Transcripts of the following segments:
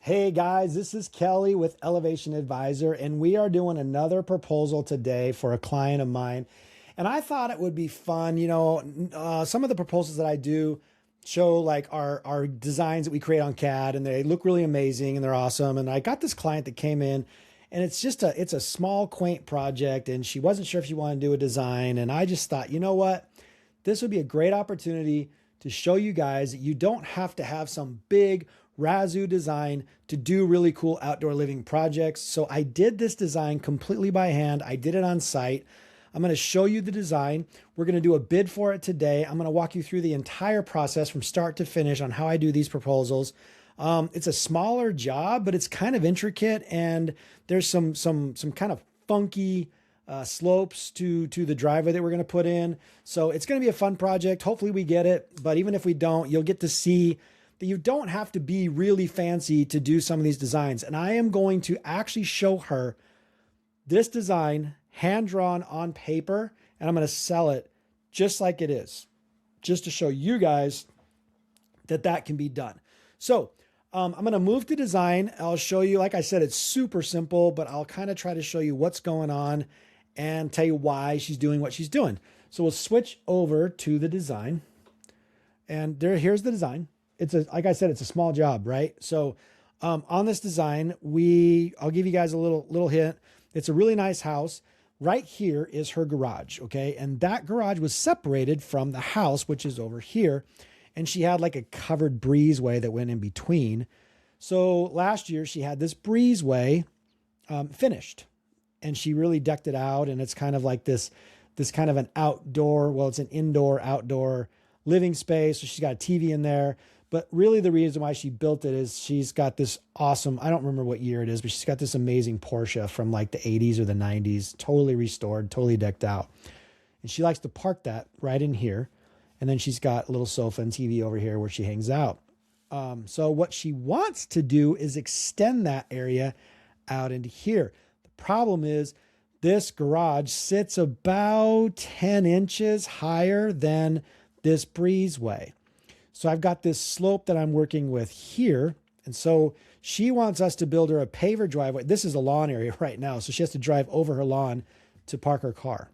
Hey guys, this is Kelly with Elevation Advisor, and we are doing another proposal today for a client of mine. And I thought it would be fun. Some of the proposals that I do show like our designs that we create on CAD, and they look really amazing and they're awesome. And I got this client that came in, and it's a small, quaint project, and she wasn't sure if she wanted to do a design. And I just thought, you know what? This would be a great opportunity to show you guys that you don't have to have some big Razoo design to do really cool outdoor living projects. So I did this design completely by hand. I did it on site. I'm going to show you the design. We're going to do a bid for it today. I'm going to walk you through the entire process from start to finish on how I do these proposals. It's a smaller job, but it's kind of intricate, and there's some kind of funky slopes to the driveway that we're going to put in. So it's going to be a fun project. Hopefully we get it, but even if we don't, you'll get to see that you don't have to be really fancy to do some of these designs. And I am going to actually show her this design hand drawn on paper, and I'm going to sell it just like it is, just to show you guys that that can be done. So I'm going to move to design. I'll show you, like I said, it's super simple, but I'll kind of try to show you what's going on and tell you why she's doing what she's doing. So we'll switch over to the design, and here's the design. Like I said, it's a small job, right? So on this design, I'll give you guys a little hint. It's a really nice house. Right here is her garage, okay? And that garage was separated from the house, which is over here. And she had like a covered breezeway that went in between. So last year she had this breezeway finished, and she really decked it out. And it's kind of like this kind of an outdoor, well, it's an indoor outdoor living space. So she's got a TV in there. But really the reason why she built it is she's got this awesome, I don't remember what year it is, but she's got this amazing Porsche from like the 80s or the 90s, totally restored, totally decked out. And she likes to park that right in here. And then she's got a little sofa and TV over here where she hangs out. So what she wants to do is extend that area out into here. The problem is this garage sits about 10 inches higher than this breezeway. So I've got this slope that I'm working with here. And so she wants us to build her a paver driveway. This is a lawn area right now, so she has to drive over her lawn to park her car.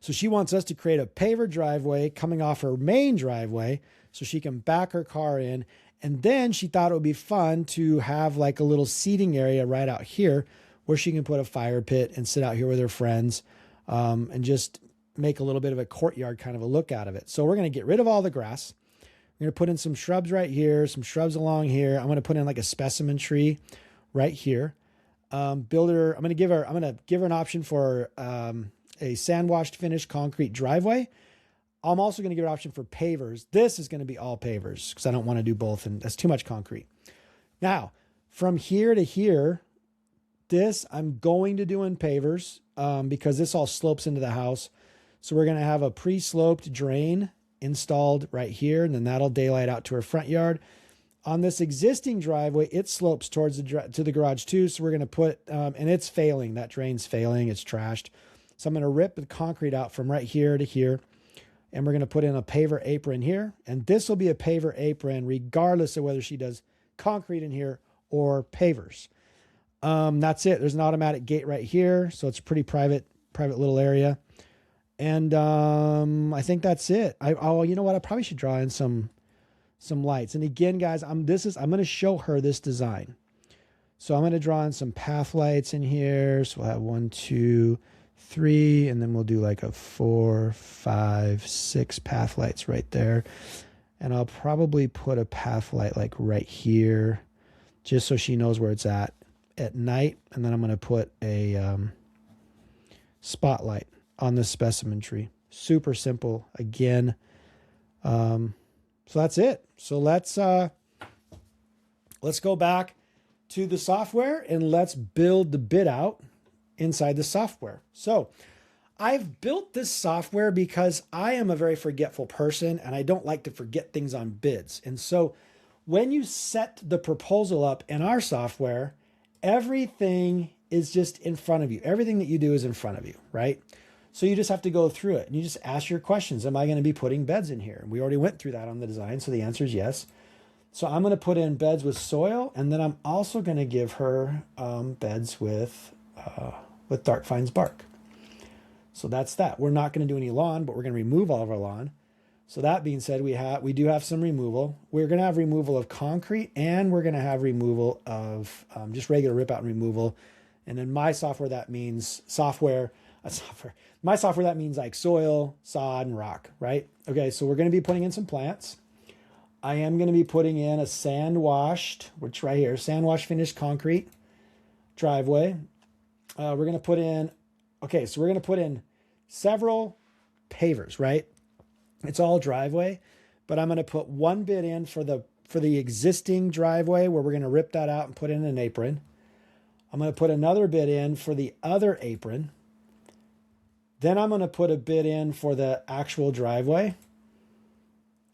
So she wants us to create a paver driveway coming off her main driveway so she can back her car in. And then she thought it would be fun to have like a little seating area right out here where she can put a fire pit and sit out here with her friends and just make a little bit of a courtyard kind of a look out of it. So we're going to get rid of all the grass. We're going to put in some shrubs right here, some shrubs along here. I'm going to put in like a specimen tree right here. I'm going to give her an option for a sandwashed finished concrete driveway. I'm also going to give her an option for pavers. This is going to be all pavers because I don't want to do both, and that's too much concrete. Now, from here to here, this I'm going to do in pavers because this all slopes into the house. So we're going to have a pre-sloped drain installed right here, and then that'll daylight out to our front yard. On this existing driveway, it slopes towards the garage too. So we're going to put, and it's failing. That drain's failing. It's trashed. So I'm going to rip the concrete out from right here to here, and we're going to put in a paver apron here. And this will be a paver apron regardless of whether she does concrete in here or pavers. That's it. There's an automatic gate right here. So it's a pretty private little area. And I think that's it. You know what? I probably should draw in some lights. And again, guys, I'm going to show her this design. So I'm going to draw in some path lights in here. So we'll have 1, 2, 3, and then we'll do like a 4, 5, 6 path lights right there. And I'll probably put a path light like right here, just so she knows where it's at night. And then I'm going to put a spotlight on this specimen tree. Super simple again. So that's it. So let's go back to the software and let's build the bid out inside the software. So I've built this software because I am a very forgetful person and I don't like to forget things on bids. And so when you set the proposal up in our software, everything is just in front of you. Everything that you do is in front of you, right? So you just have to go through it and you just ask your questions. Am I going to be putting beds in here? And we already went through that on the design. So the answer is yes. So I'm going to put in beds with soil, and then I'm also going to give her beds with dark fines bark. So that's that. We're not going to do any lawn, but we're going to remove all of our lawn. So that being said, we do have some removal. We're going to have removal of concrete, and we're going to have removal of just regular rip out and removal. And in my software, that means my software, that means like soil, sod, and rock, right? Okay, so we're going to be putting in some plants. I am going to be putting in a sandwashed, which right here, sandwash finished concrete driveway. We're going to put in, okay, so we're going to put in several pavers, right? It's all driveway, but I'm going to put one bit in for the existing driveway where we're going to rip that out and put in an apron. I'm going to put another bit in for the other apron. Then I'm going to put a bit in for the actual driveway.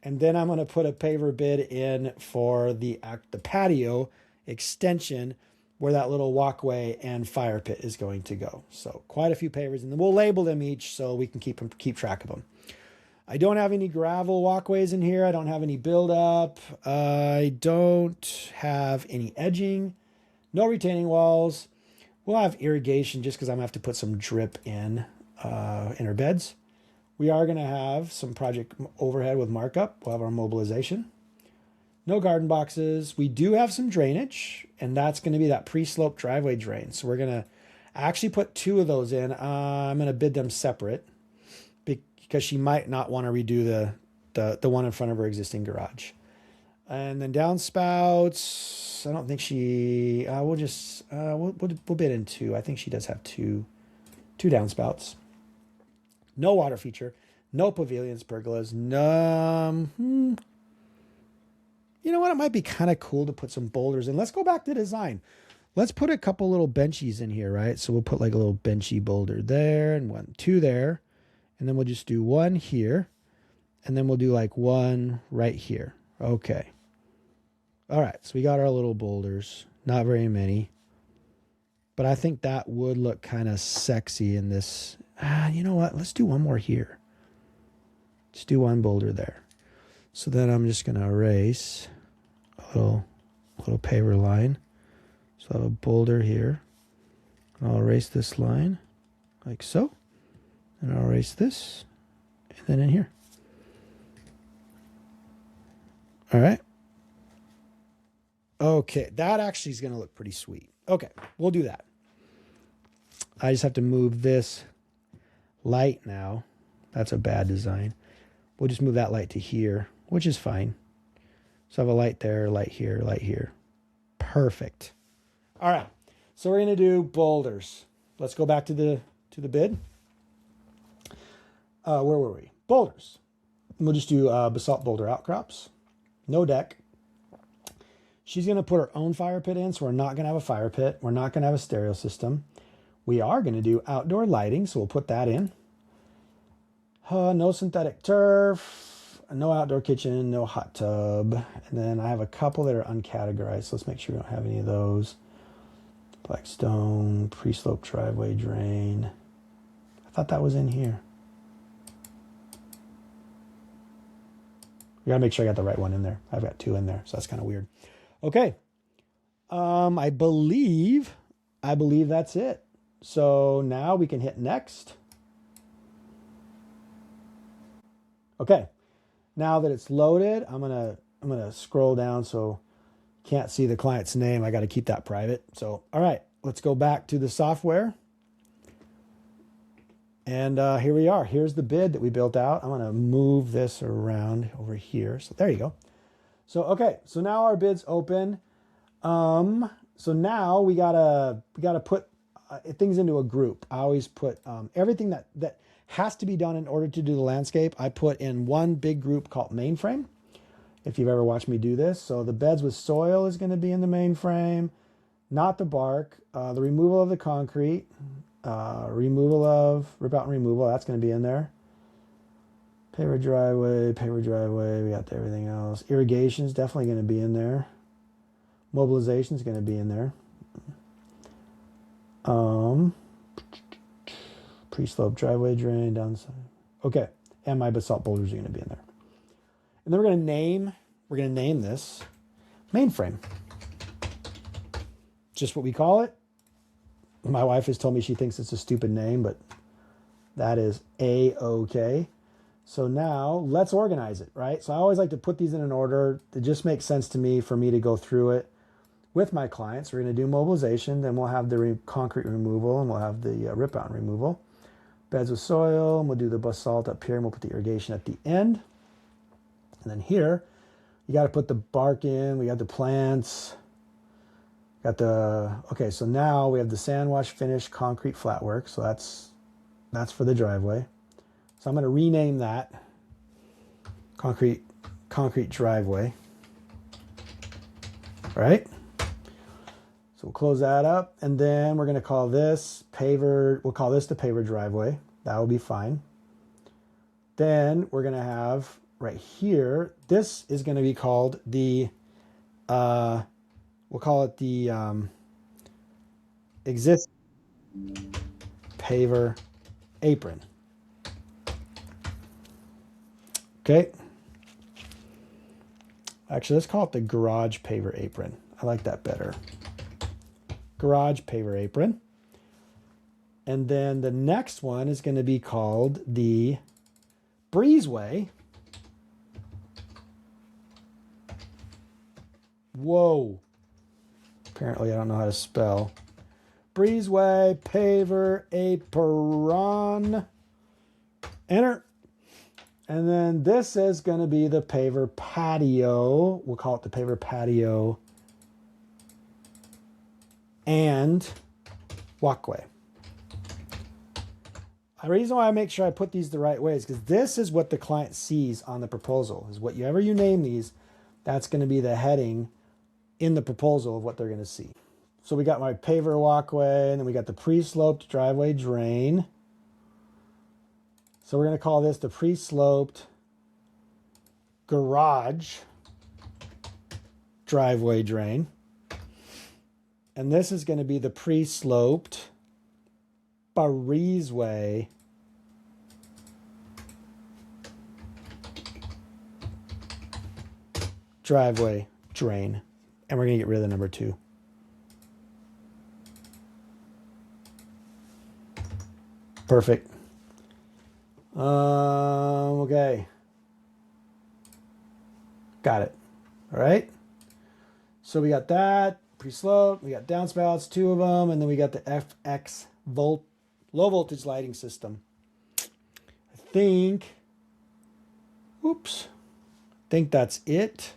And then I'm going to put a paver bit in for the patio extension where that little walkway and fire pit is going to go. So quite a few pavers, and then we'll label them each so we can keep track of them. I don't have any gravel walkways in here. I don't have any buildup. I don't have any edging. No retaining walls. We'll have irrigation just because I'm going to have to put some drip in our beds. We are going to have some project overhead with markup. We'll have our mobilization. No garden boxes. We do have some drainage, and that's going to be that pre-slope driveway drain. So we're going to actually put two of those in. I'm going to bid them separate because she might not want to redo the one in front of her existing garage. And then downspouts, I don't think she, we'll bid in two. I think she does have two downspouts. No water feature, no pavilions, pergolas, no, you know what? It might be kind of cool to put some boulders in. Let's go back to design. Let's put a couple little benchies in here, right? So we'll put like a little benchy boulder there and two there. And then we'll just do one here. And then we'll do like one right here. Okay. All right. So we got our little boulders. Not very many. But I think that would look kind of sexy in this. You know what? Let's do one more here. Let's do one boulder there. So then I'm just going to erase a little paver line. So I have a boulder here. I'll erase this line like so. And I'll erase this. And then in here. All right. Okay. That actually is going to look pretty sweet. Okay. We'll do that. I just have to move this light now. That's a bad design. We'll just move that light to here, which is fine. So I have a light there, light here, light here. Perfect. All right. So we're going to do boulders. Let's go back to the bid. Where were we? Boulders. We'll just do basalt boulder outcrops. No deck. She's going to put her own fire pit in, so we're not going to have a fire pit. We're not going to have a stereo system. We are going to do outdoor lighting, so we'll put that in. No synthetic turf, no outdoor kitchen, no hot tub. And then I have a couple that are uncategorized, so let's make sure we don't have any of those. Black stone, pre-slope driveway drain. I thought that was in here. We got to make sure I got the right one in there. I've got two in there, so that's kind of weird. Okay. I believe that's it. So now we can hit next. Okay. Now that it's loaded, I'm gonna scroll down so you can't see the client's name. I got to keep that private. So, all right, let's go back to the software. And here we are. Here's the bid that we built out. I'm going to move this around over here. So there you go. So, okay. So now our bid's open. So now we gotta put things into a group. I always put everything that has to be done in order to do the landscape. I put in one big group called Mainframe. If you've ever watched me do this. So the beds with soil is going to be in the Mainframe, not the bark. The removal of the concrete. Removal of rip out and removal, that's going to be in there. Paver driveway, we got everything else. Irrigation is definitely going to be in there. Mobilization is going to be in there. Pre-slope driveway drain downside. Okay, and my basalt boulders are going to be in there. And then we're going to name this. Mainframe. Just what we call it. My wife has told me she thinks it's a stupid name, but that is A-OK. So now let's organize it, right? So I always like to put these in an order. It just makes sense to me for me to go through it with my clients. We're going to do mobilization, then we'll have the concrete removal, and we'll have the rip out and removal. Beds with soil, and we'll do the basalt up here, and we'll put the irrigation at the end. And then here, you got to put the bark in. We got the plants. Okay, so now we have the sandwash finished concrete flat work. So that's for the driveway. So I'm going to rename that concrete driveway. All right. So we'll close that up, and then we're going to call this paver. We'll call this the paver driveway. That will be fine. Then we're going to have right here, this is going to be called the, we'll call it the exist paver apron. Okay. Actually, let's call it the garage paver apron. I like that better. Garage paver apron. And then the next one is going to be called the Breezeway. Whoa. Apparently I don't know how to spell. Breezeway paver apron. Enter. And then this is going to be the paver patio. We'll call it the paver patio and walkway. The reason why I make sure I put these the right way is because this is what the client sees on the proposal. Is whatever you name these, that's going to be the heading in the proposal of what they're going to see. So we got my paver walkway, and then we got the pre-sloped driveway drain. So we're going to call this the pre-sloped garage driveway drain. And this is going to be the pre-sloped Breezeway driveway drain. And we're going to get rid of the number 2. Perfect. Okay. Got it. All right. So we got that pre-slope, we got downspouts, 2 of them, and then we got the FX low voltage lighting system. I think that's it.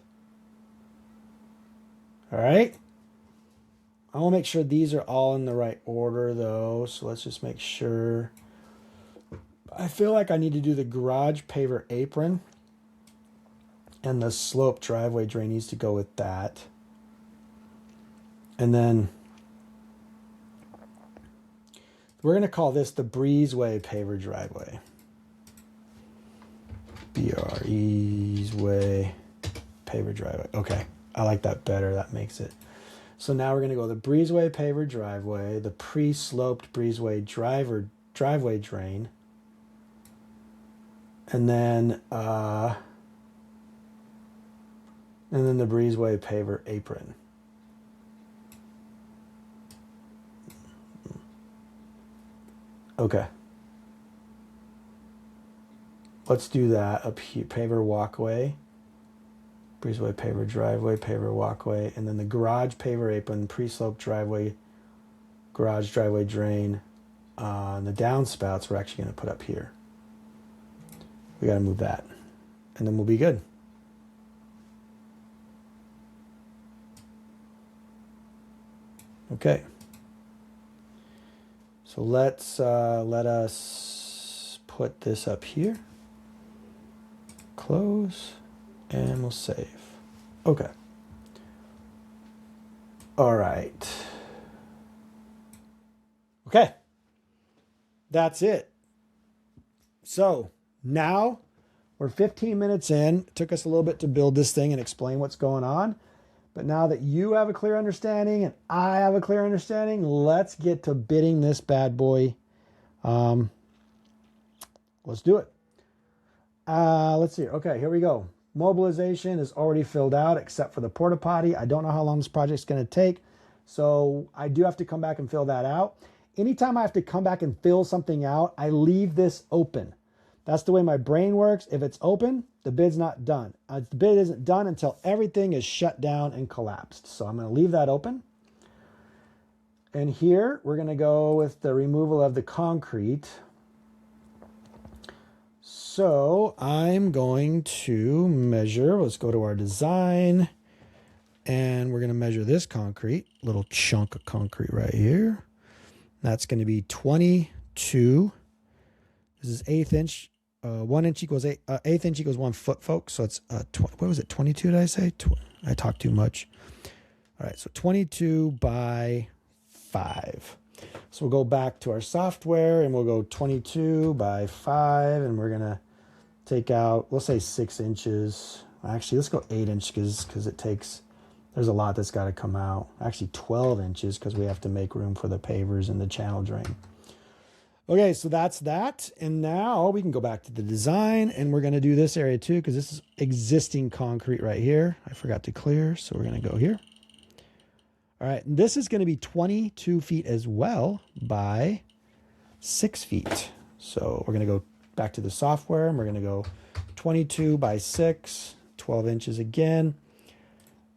All right. I want to make sure these are all in the right order though. So let's just make sure. I feel like I need to do the garage paver apron, and the slope driveway drain needs to go with that. And then we're going to call this the Breezeway paver driveway. Breezeway paver driveway. Okay, I like that better. That makes it. So now we're going to go the Breezeway paver driveway, the pre-sloped Breezeway driveway drain, and then the Breezeway paver apron. Okay. Let's do that up here. Paver walkway, Breezeway paver driveway, paver walkway, and then the garage paver apron, pre-slope driveway, garage driveway drain. And the downspouts we're actually going to put up here. We got to move that, and then we'll be good. Okay. So let us put this up here. Close, and we'll save. Okay. All right. Okay. That's it. So now we're 15 minutes in. It took us a little bit to build this thing and explain what's going on. But now that you have a clear understanding and I have a clear understanding, let's get to bidding this bad boy. Let's do it. Let's see. Okay, here we go. Mobilization is already filled out except for the porta potty. I don't know how long this project's going to take, so I do have to come back and fill that out. Anytime I have to come back and fill something out, I leave this open. That's the way my brain works. If it's open, the bid's not done. The bid isn't done until everything is shut down and collapsed. So I'm going to leave that open. And here we're going to go with the removal of the concrete. So I'm going to measure, let's go to our design, and we're going to measure this concrete, little chunk of concrete right here. That's going to be 22. This is 1/8 inch. 1 inch equals 1/8 inch equals 1 foot, folks. So it's, what was it, 22 did I say? I talked too much. All right, so 22 by 5. So we'll go back to our software and we'll go 22 by 5, and we're going to take out, we'll say 6 inches. Actually, let's go 8 inches because it takes, there's a lot that's got to come out. Actually, 12 inches because we have to make room for the pavers and the channel drain. Okay, so that's that. And now we can go back to the design, and we're going to do this area too because this is existing concrete right here. I forgot to clear, so we're going to go here. All right, and this is going to be 22 feet as well by 6 feet. So we're going to go back to the software, and we're going to go 22 by 6, 12 inches again.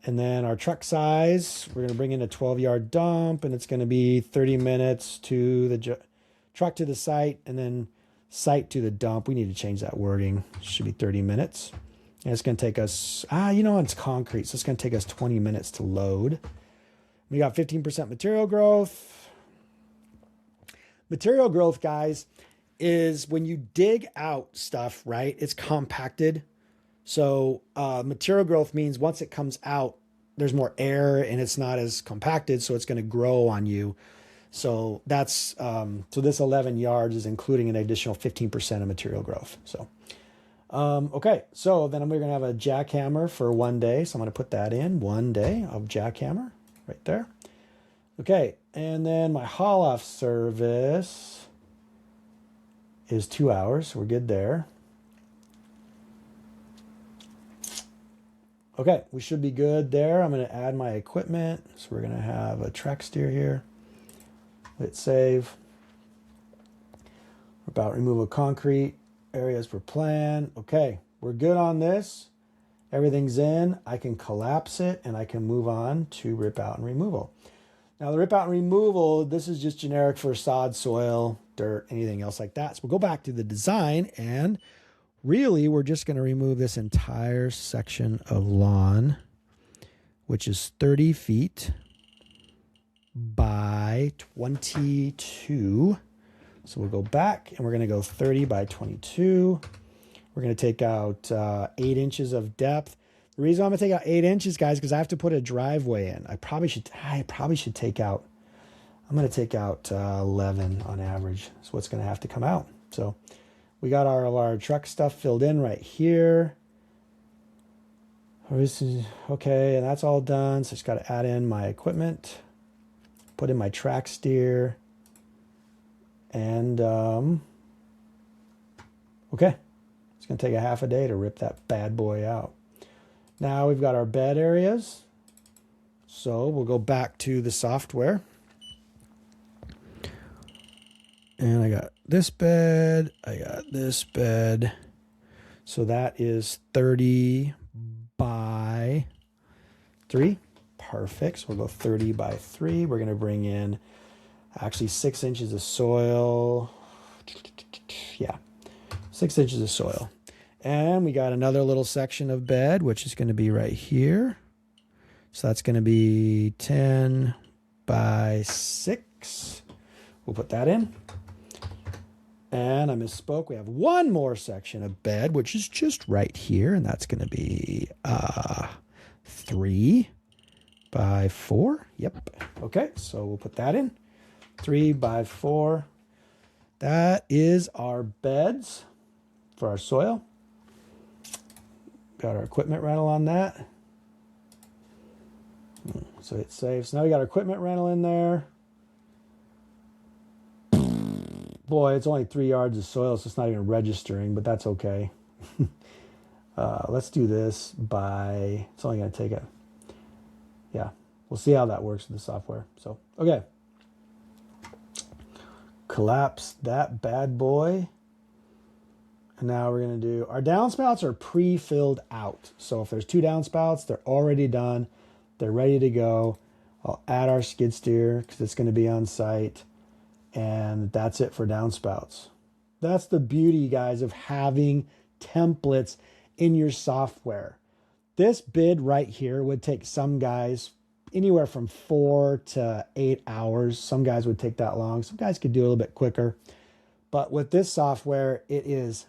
And then our truck size, we're going to bring in a 12-yard dump, and it's going to be 30 minutes to the truck to the site, and then site to the dump. We need to change that wording. It should be 30 minutes. And it's going to take us, it's concrete, so it's going to take us 20 minutes to load. We got 15% material growth. Material growth, guys, is when you dig out stuff, right? It's compacted. So material growth means once it comes out, there's more air and it's not as compacted, so it's going to grow on you. So that's so this 11 yards is including an additional 15% of material growth. So okay, so then we're going to have a jackhammer for 1 day. So I'm going to put that in 1 day of jackhammer right there. Okay, and then my haul off service is 2 hours. We're good there. Okay, we should be good there. I'm going to add my equipment. So we're going to have a track steer here. Hit save. About removal of concrete. Areas for plan. Okay, we're good on this. Everything's in. I can collapse it and I can move on to rip out and removal. Now the rip out and removal, this is just generic for sod, soil, dirt, anything else like that. So we'll go back to the design, and really we're just going to remove this entire section of lawn, which is 30 feet by 22. So we'll go back and we're going to go 30 by 22. We're going to take out 8 inches of depth. The reason I'm going to take out 8 inches, guys, because I have to put a driveway in. I probably should take out, I'm going to take out 11 on average. That's what's going to have to come out. So we got our truck stuff filled in right here. Okay, and that's all done. So I just got to add in my equipment, put in my track steer, and okay. It's going to take a half a day to rip that bad boy out. Now we've got our bed areas. So we'll go back to the software. And I got this bed. I got this bed. So that is 30 by 3. Perfect. So we'll go 30 by 3. We're going to bring in actually 6 inches of soil. Yeah, 6 inches of soil. And we got another little section of bed, which is going to be right here. So that's going to be 10 by 6. We'll put that in. And I misspoke. We have one more section of bed, which is just right here. And that's going to be 3 by 4. Yep. Okay, so we'll put that in. 3 by 4. That is our beds for our soil. Got our equipment rental on that. So hit save. So now we got our equipment rental in there. Boy, it's only 3 yards of soil, so it's not even registering, but that's okay. Let's do this by, it's only going to take yeah, we'll see how that works with the software. So, okay. Collapse that bad boy. And now we're going to do, our downspouts are pre-filled out. So if there's 2 downspouts, they're already done. They're ready to go. I'll add our skid steer because it's going to be on site. And that's it for downspouts. That's the beauty, guys, of having templates in your software. This bid right here would take some guys anywhere from 4 to 8 hours. Some guys would take that long. Some guys could do a little bit quicker. But with this software, it is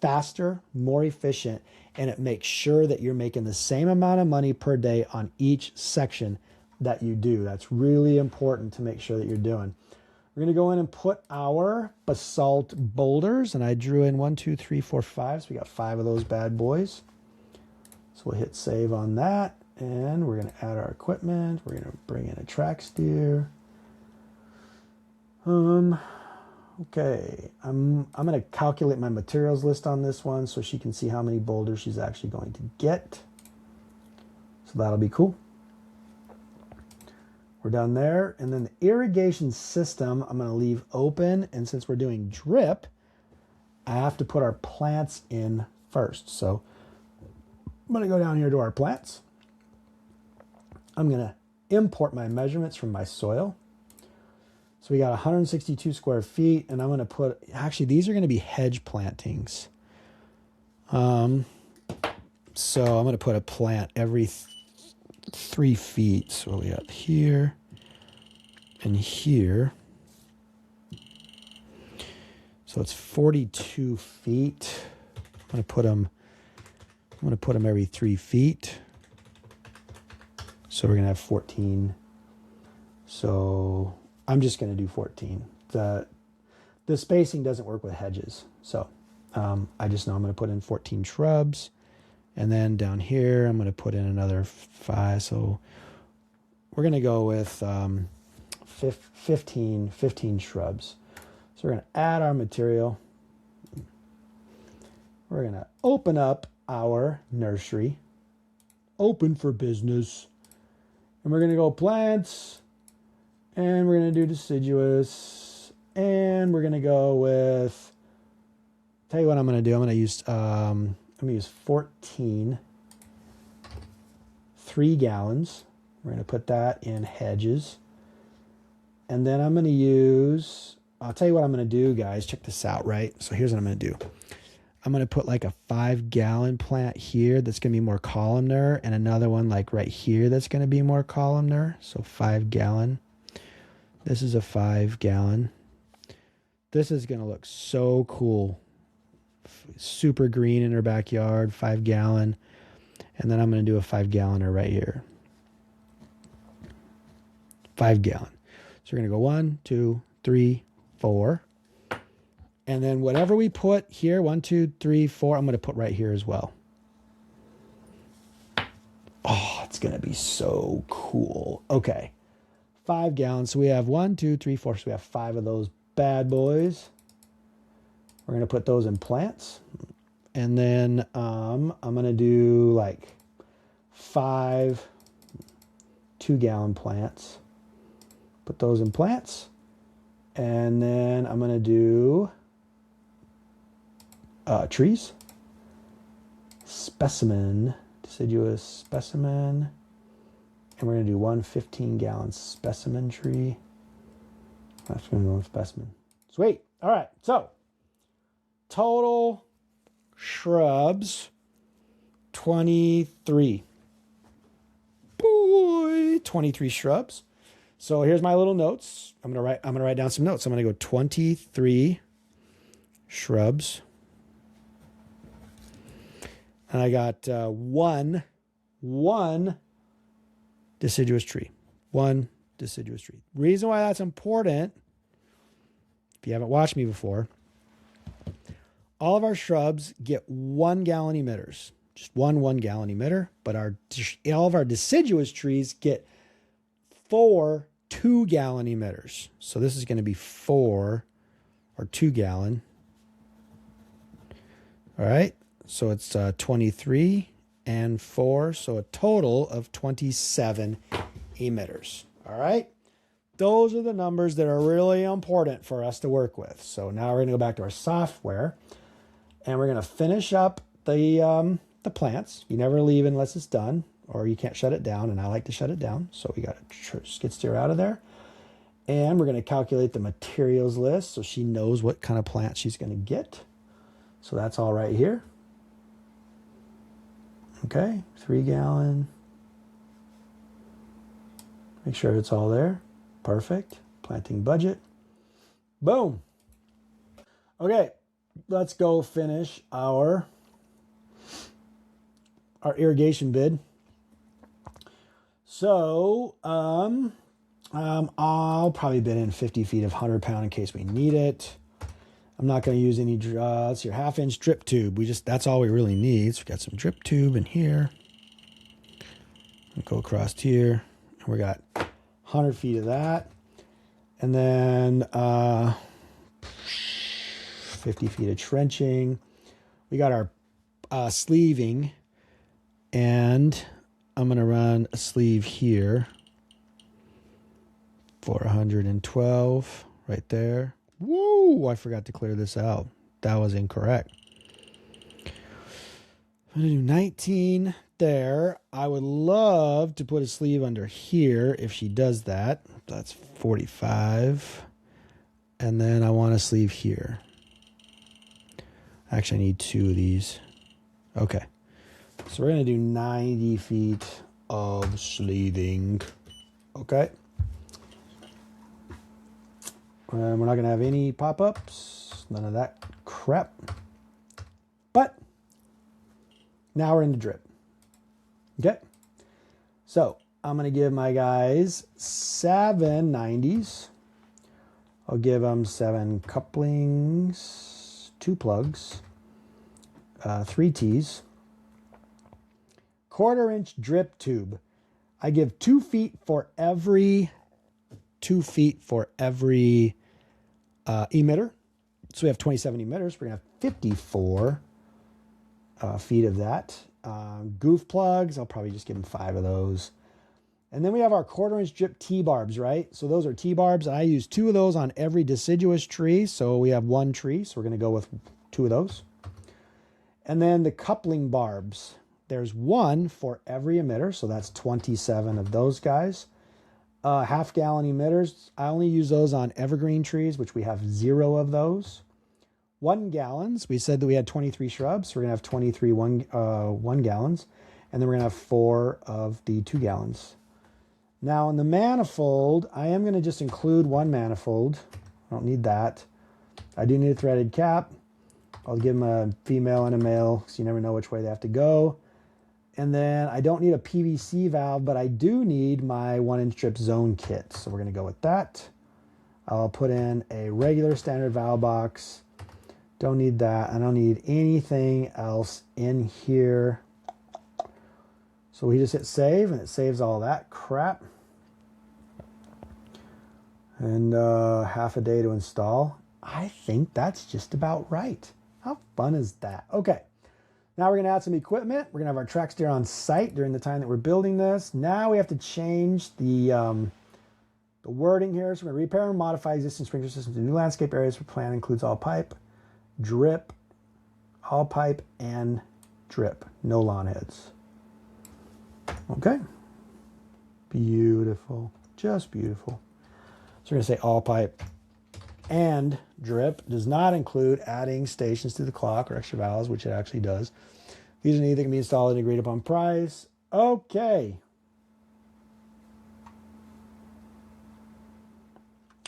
faster, more efficient, and it makes sure that you're making the same amount of money per day on each section that you do. That's really important to make sure that you're doing. We're going to go in and put our basalt boulders, and I drew in 1, 2, 3, 4, 5. So we got 5 of those bad boys. So we'll hit save on that, and we're going to add our equipment. We're going to bring in a track steer. Okay, I'm going to calculate my materials list on this one so she can see how many boulders she's actually going to get. So that'll be cool. We're done there. And then the irrigation system, I'm going to leave open. And since we're doing drip, I have to put our plants in first. So I'm going to go down here to our plants. I'm going to import my measurements from my soil. So we got 162 square feet, and I'm going to put, actually, these are going to be hedge plantings. So I'm going to put a plant every 3 feet. So we got here and here. So it's 42 feet. I'm going to put them every 3 feet. So we're going to have 14. So I'm just going to do 14. The spacing doesn't work with hedges. So I just know I'm going to put in 14 shrubs. And then down here, I'm going to put in another 5. So we're going to go with 15 shrubs. So we're going to add our material. We're going to open up our nursery. Open for business. And we're going to go plants. And we're going to do deciduous. And we're going to go with, tell you what I'm going to do. I'm going to use 14 3 gallons. We're going to put that in hedges. And then I'm going to use, I'll tell you what I'm going to do, guys. Check this out, right? So here's what I'm going to do. I'm going to put like a 5-gallon plant here that's going to be more columnar, and another one like right here that's going to be more columnar. So 5-gallon. This is a 5-gallon. This is going to look so cool. Super green in her backyard, 5-gallon. And then I'm going to do a 5-galloner right here. 5-gallon. So we're going to go 1, 2, 3, 4. And then whatever we put here, 1, 2, 3, 4, I'm going to put right here as well. Oh, it's going to be so cool. Okay. 5 gallons. So we have 1, 2, 3, 4. So we have 5 of those bad boys. We're going to put those in plants. And then I'm going to do like 5 2-gallon plants. Put those in plants. And then I'm going to do trees. Specimen. Deciduous specimen. And we're going to do 1 15-gallon specimen tree. That's going to go with specimen. Sweet. All right. So total shrubs, 23. Boy, 23 shrubs. So here's my little notes. I'm gonna write down some notes. I'm gonna go 23 shrubs. And I got one deciduous tree. 1 deciduous tree. Reason why that's important, if you haven't watched me before, all of our shrubs get 1-gallon emitters. Just one 1-gallon emitter. But all of our deciduous trees get 4 2-gallon emitters. So this is going to be 4 or 2-gallon. All right. So it's 23 and 4. So a total of 27 emitters. All right. Those are the numbers that are really important for us to work with. So now we're going to go back to our software and we're going to finish up the plants. You never leave unless it's done, or you can't shut it down. And I like to shut it down. So we got a skid steer out of there. And we're going to calculate the materials list so she knows what kind of plant she's going to get. So that's all right here. Okay, 3 gallon. Make sure it's all there. Perfect. Planting budget. Boom. Okay, let's go finish our irrigation bid. So, I'll probably bid in 50 feet of 100-pound in case we need it. I'm not going to use any, it's your 1/2-inch drip tube. That's all we really need. So we got some drip tube in here. We'll go across here. And we got 100 feet of that. And then 50 feet of trenching. We got our sleeving. And I'm going to run a sleeve here for 112 right there. Woo! I forgot to clear this out. That was incorrect. I'm going to do 19 there. I would love to put a sleeve under here if she does that. That's 45. And then I want a sleeve here. Actually, I need 2 of these. Okay. So we're going to do 90 feet of sleeving. Okay. And we're not going to have any pop-ups. None of that crap. But now we're into drip. Okay. So I'm going to give my guys 7 90s. I'll give them 7 couplings, 2 plugs, 3 T's. 1/4-inch drip tube. I give 2 feet for every emitter. So we have 27 emitters. We're going to have 54 feet of that. Goof plugs, I'll probably just give them 5 of those. And then we have our 1/4-inch drip T-barbs, right? So those are T-barbs. I use 2 of those on every deciduous tree. So we have 1 tree. So we're going to go with 2 of those. And then the coupling barbs. There's 1 for every emitter. So that's 27 of those guys. 1/2 gallon emitters. I only use those on evergreen trees, which we have 0 of those. 1 gallons. We said that we had 23 shrubs. So we're going to have 23 1 gallons. And then we're going to have 4 of the 2 gallons. Now in the manifold, I am going to just include 1 manifold. I don't need that. I do need a threaded cap. I'll give them a female and a male, so you never know which way they have to go. And then I don't need a PVC valve, but I do need my 1-inch drip zone kit. So we're going to go with that. I'll put in a regular standard valve box. Don't need that. I don't need anything else in here. So we just hit save and it saves all that crap. And half a day to install. I think that's just about right. How fun is that? Okay. Now we're going to add some equipment. We're going to have our track steer on site during the time that we're building this. Now we have to change the wording here. So we're going to repair and modify existing sprinkler systems to new landscape areas. For plan includes all pipe, drip, all pipe, and drip. No lawn heads. Okay. Beautiful. Just beautiful. So we're going to say all pipe and drip. Does not include adding stations to the clock or extra valves, which it actually does. These are anything can be installed at agreed upon price. Okay.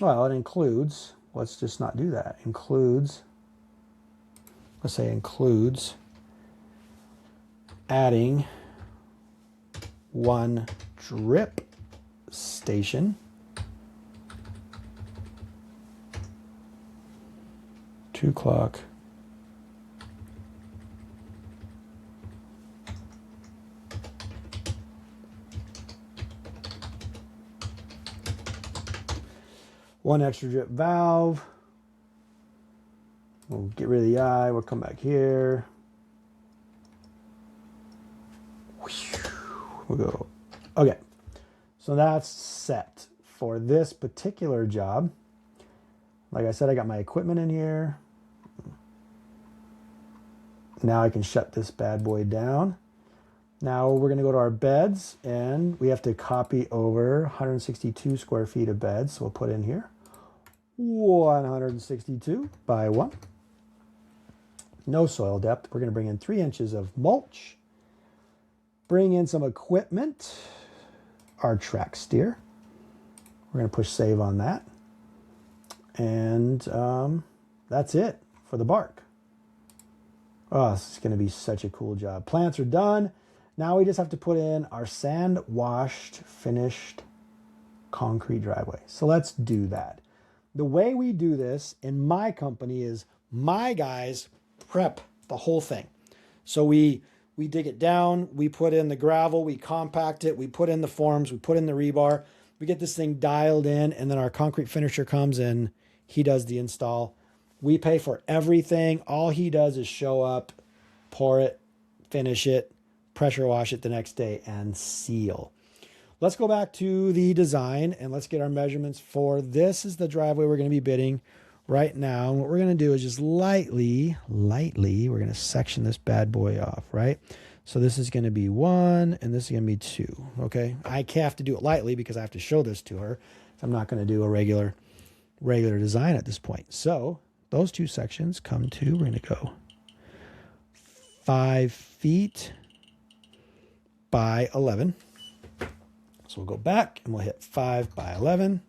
Well, it includes, let's just not do that. Includes, let's say includes adding 1 drip station, 2 clock, one extra drip valve. We'll get rid of the eye. We'll come back here. We'll go, okay. So that's set for this particular job. Like I said, I got my equipment in here. Now I can shut this bad boy down. Now we're going to go to our beds, and we have to copy over 162 square feet of beds. So we'll put in here 162 by 1. No soil depth. We're going to bring in 3 inches of mulch. Bring in some equipment. Our track steer. We're going to push save on that. And that's it for the bark. Oh, this is going to be such a cool job. Plants are done. Now we just have to put in our sand washed, finished concrete driveway. So let's do that. The way we do this in my company is my guys prep the whole thing. So we dig it down, we put in the gravel, we compact it, we put in the forms, we put in the rebar, we get this thing dialed in, and then our concrete finisher comes in, he does the install. We pay for everything. All he does is show up, pour it, finish it, pressure wash it the next day, and seal. Let's go back to the design and let's get our measurements for this. Is the driveway we're going to be bidding right now. And what we're going to do is just lightly, we're going to section this bad boy off, right? So this is going to be 1 and this is going to be 2, okay? I have to do it lightly because I have to show this to her. I'm not going to do a regular design at this point. So those 2 sections come to, we're going to go 5 feet by 11. So we'll go back and we'll hit 5 by 11.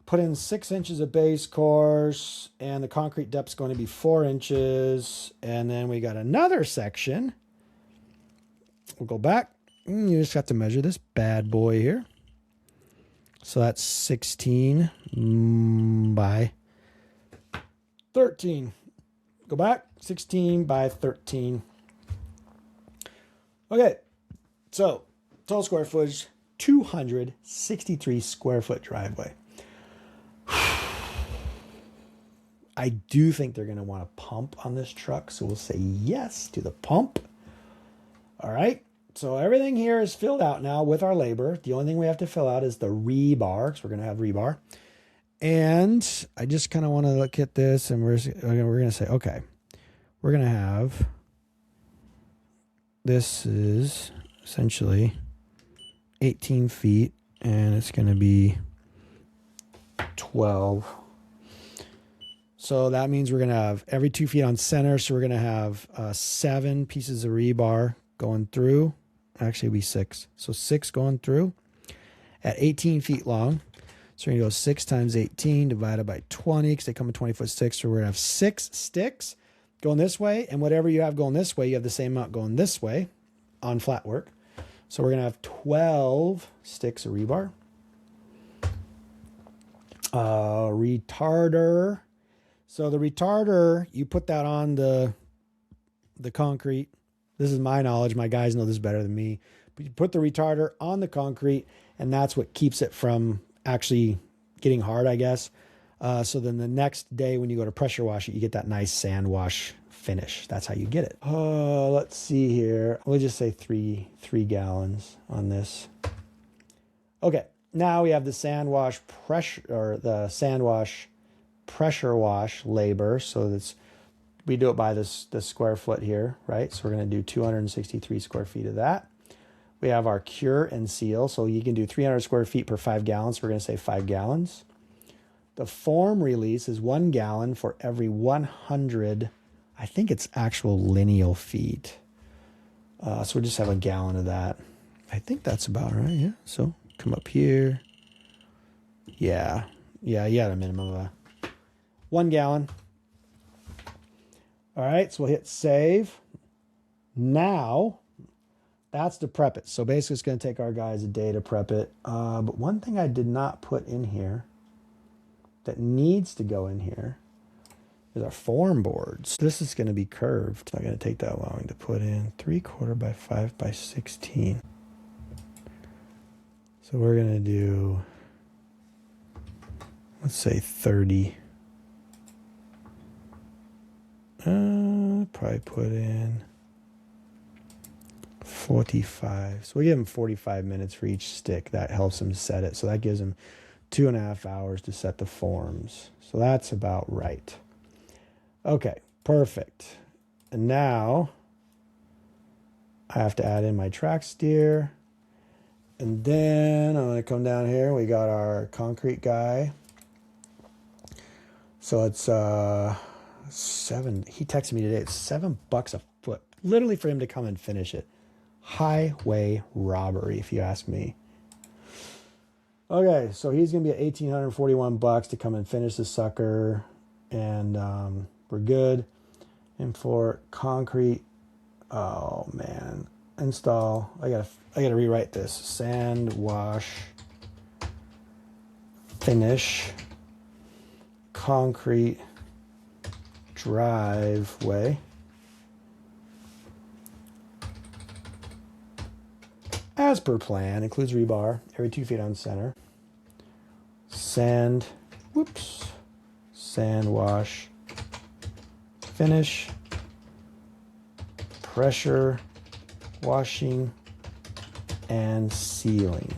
Put in 6 inches of base course, and the concrete depth is going to be 4 inches. And then we got another section. We'll go back. You just have to measure this bad boy here. So that's 16 by 13. Go back, 16 by 13. Okay, so total square footage, 263 square foot driveway. I do think they're going to want a pump on this truck, so we'll say yes to the pump. All right, so everything here is filled out now with our labor. The only thing we have to fill out is the rebar, because we're going to have rebar. And I just kind of want to look at this, and we're going to say, okay, we're going to have, this is essentially 18 feet, and it's going to be 12. So that means we're going to have every 2 feet on center. So we're going to have 7 pieces of rebar going through. Actually, it'll be 6. So 6 going through at 18 feet long. So we're going to go 6 times 18 divided by 20 because they come in 20-foot sticks. So we're going to have 6 sticks going this way. And whatever you have going this way, you have the same amount going this way on flat work. So we're going to have 12 sticks of rebar. Retarder. So the retarder, you put that on the concrete. This is my knowledge. My guys know this better than me. But you put the retarder on the concrete, and that's what keeps it from actually getting hard, I guess. So then the next day when you go to pressure wash it, you get that nice sand wash finish. That's how you get it. Let's see here. We'll just say three gallons on this. Okay, now we have the sandwash pressure, or the sandwash pressure wash labor. So that's, we do it by the square foot here, right? So we're going to do 263 square feet of that. We have our cure and seal. So you can do 300 square feet per 5 gallons. So we're going to say 5 gallons. The form release is 1 gallon for every 100, I think it's actual lineal feet. So we'll just have a gallon of that. I think that's about right, yeah. So come up here. Yeah, you had a minimum of 1 gallon. All right, so we'll hit save. Now, that's to prep it. So basically it's going to take our guys a day to prep it. But one thing I did not put in here that needs to go in here is our form boards. This is going to be curved. It's not going to take that long to put in. 3/4 by 5 by 16. So we're going to do, let's say 30. Probably put in 45. So we give him 45 minutes for each stick. That helps him set it. So that gives him 2.5 hours to set the forms. So that's about right. Okay, perfect. And now I have to add in my track steer. And then I'm going to come down here. We got our concrete guy. So it's 7. He texted me today. It's $7 a foot, literally, for him to come and finish it. Highway robbery, if you ask me. Okay, so he's gonna be at $1,841 to come and finish the sucker, and we're good. And for concrete, oh man, install. I gotta rewrite this. Sandwash, finish, concrete, driveway. As per plan, includes rebar every 2 feet on center. Sandwash, finish, pressure, washing, and sealing.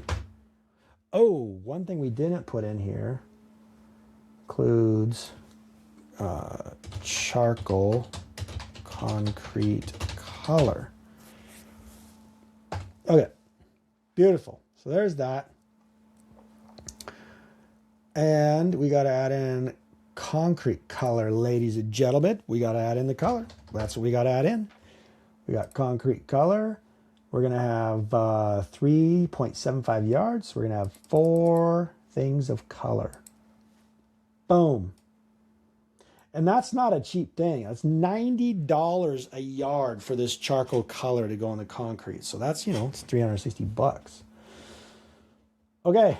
Oh, one thing we didn't put in here includes charcoal concrete color. Okay. Beautiful. So there's that. And we got to add in concrete color, ladies and gentlemen. We got to add in the color. That's what we got to add in. We got concrete color. We're going to have 3.75 yards. We're going to have 4 things of color. Boom. And that's not a cheap thing. That's $90 a yard for this charcoal color to go on the concrete. So that's, it's $360. Okay,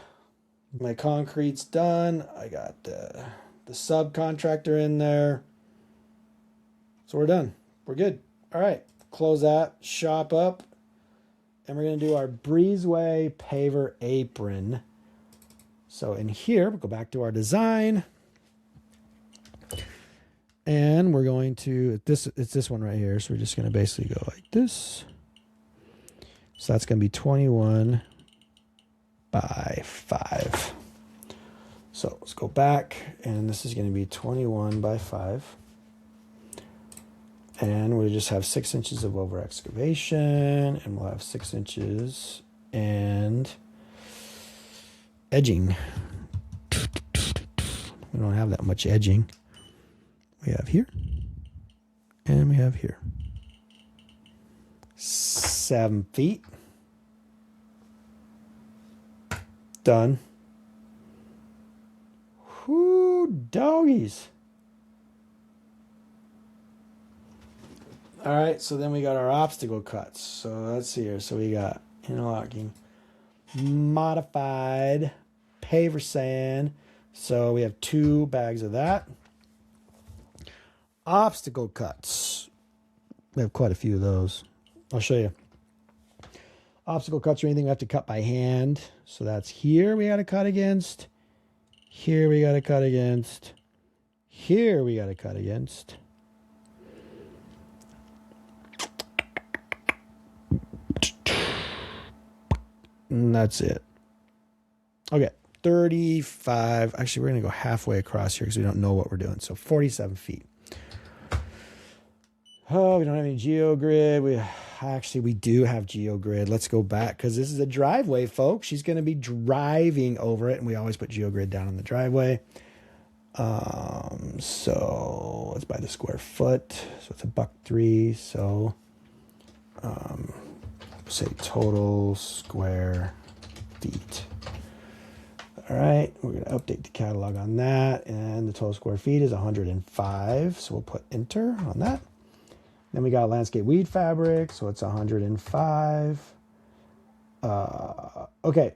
my concrete's done. I got the subcontractor in there. So we're done. We're good. All right, close that, shop up, and we're going to do our Breezeway paver apron. So in here, we'll go back to our design. And we're going to, it's this one right here. So we're just going to basically go like this. So that's going to be 21 by 5. So let's go back. And this is going to be 21 by 5. And we just have 6 inches of over excavation. And we'll have 6 inches and edging. We don't have that much edging. We have here, and we have here. 7 feet. Done. Whoo, doggies. All right, so then we got our obstacle cuts. So let's see here. So we got interlocking, modified paver sand. So we have 2 bags of that. Obstacle cuts. We have quite a few of those. I'll show you. Obstacle cuts are anything we have to cut by hand. So that's here we got to cut against. Here we got to cut against. Here we got to cut against. And that's it. Okay. 35. Actually, we're going to go halfway across here because we don't know what we're doing. So 47 feet. Oh, we don't have any GeoGrid. We do have GeoGrid. Let's go back because this is a driveway, folks. She's going to be driving over it, and we always put GeoGrid down on the driveway. So it's by the square foot. So it's $1.03. So say total square feet. All right, we're going to update the catalog on that, and the total square feet is 105. So we'll put enter on that. Then we got landscape weed fabric, so it's 105. Okay,